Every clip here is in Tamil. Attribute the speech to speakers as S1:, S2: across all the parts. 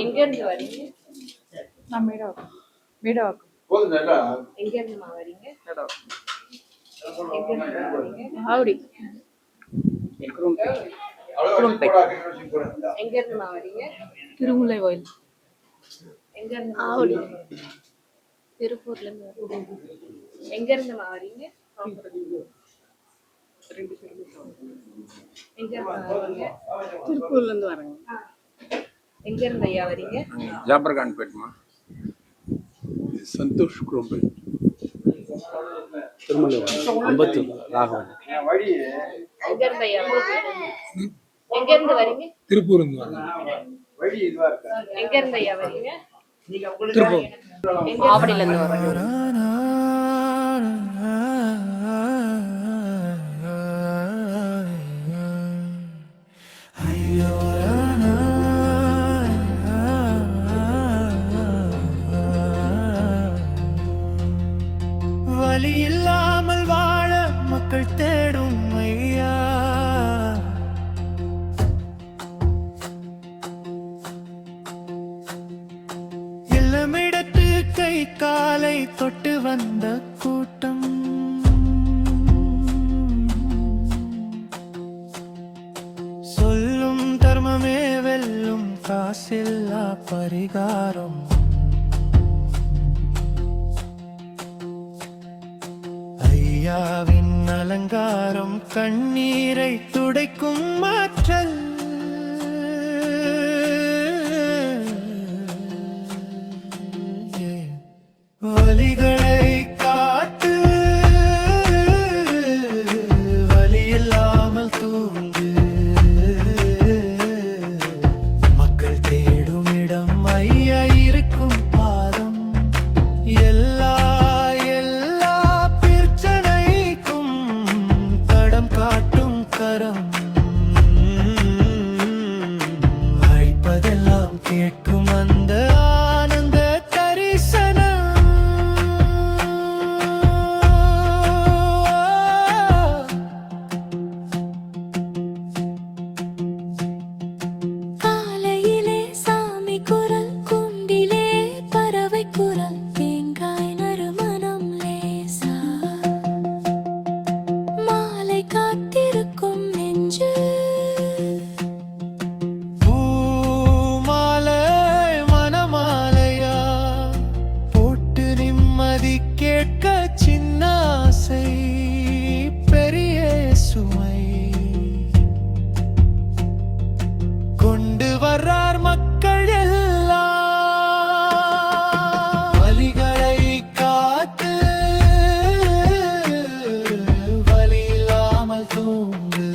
S1: எங்க இருந்து வரீங்க?
S2: நான் மேடவாக்கம்.
S1: எங்க இருந்துமா வரீங்க?
S2: ஆவடி.
S1: எங்க இருந்துமா வரீங்க?
S2: திருமுல்லை கோயில்.
S1: எங்க இருந்து?
S2: ஆவடி.
S1: திருப்பூர்ல இருந்து. எங்க இருந்துமா வரீங்க? எங்க இருந்து வரீங்க?
S2: திருப்பூர்ல இருந்து வரேங்க.
S1: எங்க இருந்து ஐயா வரீங்க?
S3: ஜாபர்கான் பேட்மா.
S4: சந்தோஷ் குரோம்பே. திருமலை அம்பத்தூர் ராகவன்.
S1: எங்க இருந்து ஐயா வரீங்க? எங்க இருந்து வரீங்க?
S3: திருப்பூர் இருந்து வரேன்.
S1: எங்க இருந்து ஐயா வரீங்க?
S3: திருப்பூர்.
S1: ஆவடியில இருந்து வரீங்க.
S5: வலி இல்லாமல் வாழ மக்கள் தேடும் ஐயா, இல்லமிடத்து கை காலை தொட்டு வந்த கூட்டம், சொல்லும் தர்மமே வெல்லும் காசில்லா பரிகாரம், ஐயாவின் அலங்காரம் கண்ணீரை துடைக்கும் மாற்றல், வலிகளை காட்டு வலி இல்லாமல் தூங்கு, மக்கள் தேடும் இடம் ஐயா இருக்கும் பாதம், எல்லா காட்டும் கரம், அழைப்பதெல்லாம் கேட்கும் அந்த ஆனந்த தரிசனம்,
S6: காலையிலே சாமி குரல், குண்டிலே பறவை குரல், தேங்காய் நறுமணம் லேசா, மாலை காத்திருக்கும் நெஞ்சு,
S5: பூமாலை மனமாலையா போட்டு நிம்மதி கேட்க சின்ன ஆசை பெரிய சுமை, கொண்டு வர்றார் மக்கள் எல்லாம், வலிகளை காத்து வலி இல்லாமல் தூங்கு,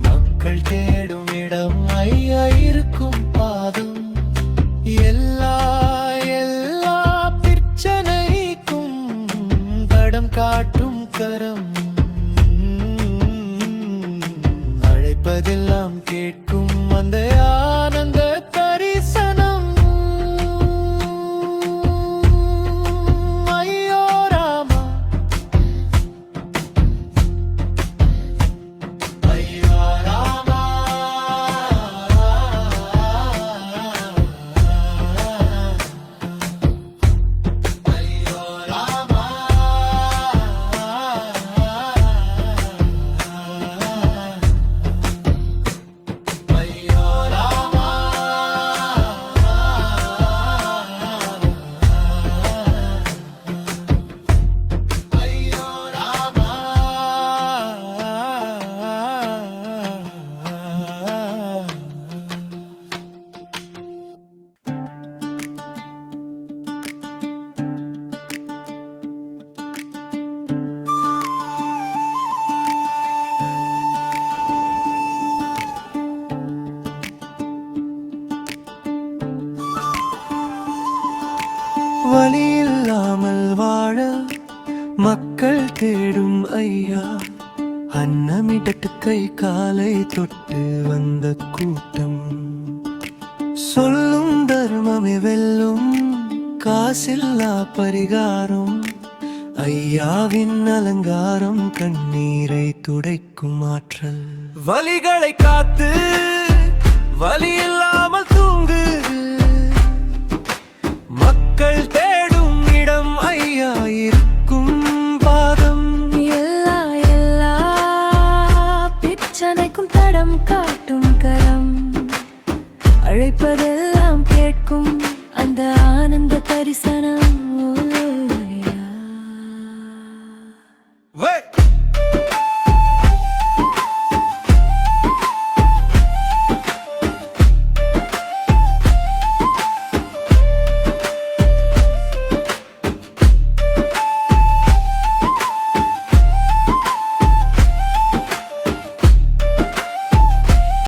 S5: மக்கள் தேடும் இடம் ஐயா இருக்கும் பாதம், எல்லா பிரச்சனைக்கும் தடம் காட்டும் கரம், அழைப்பதெல்லாம் கேட்கும் அந்த ஆனந்த தரிசனம், ஐயோ ராமா ஐயோ ராமா, ஐயோ ராமா, ஐயோ ராமா, ஐயோ ராமா. வலி இல்லாமல் வாழ மக்கள் தேடும் ஐயா, அன்னமிடட்டு கை காலை தொட்டு வந்த கூட்டம், சொல்லும் தர்மமே வெல்லும் காசில்லா பரிகாரம், ஐயாவின் அலங்காரம் கண்ணீரை துடைக்கும் ஆற்றல், வலிகளை காத்து வலி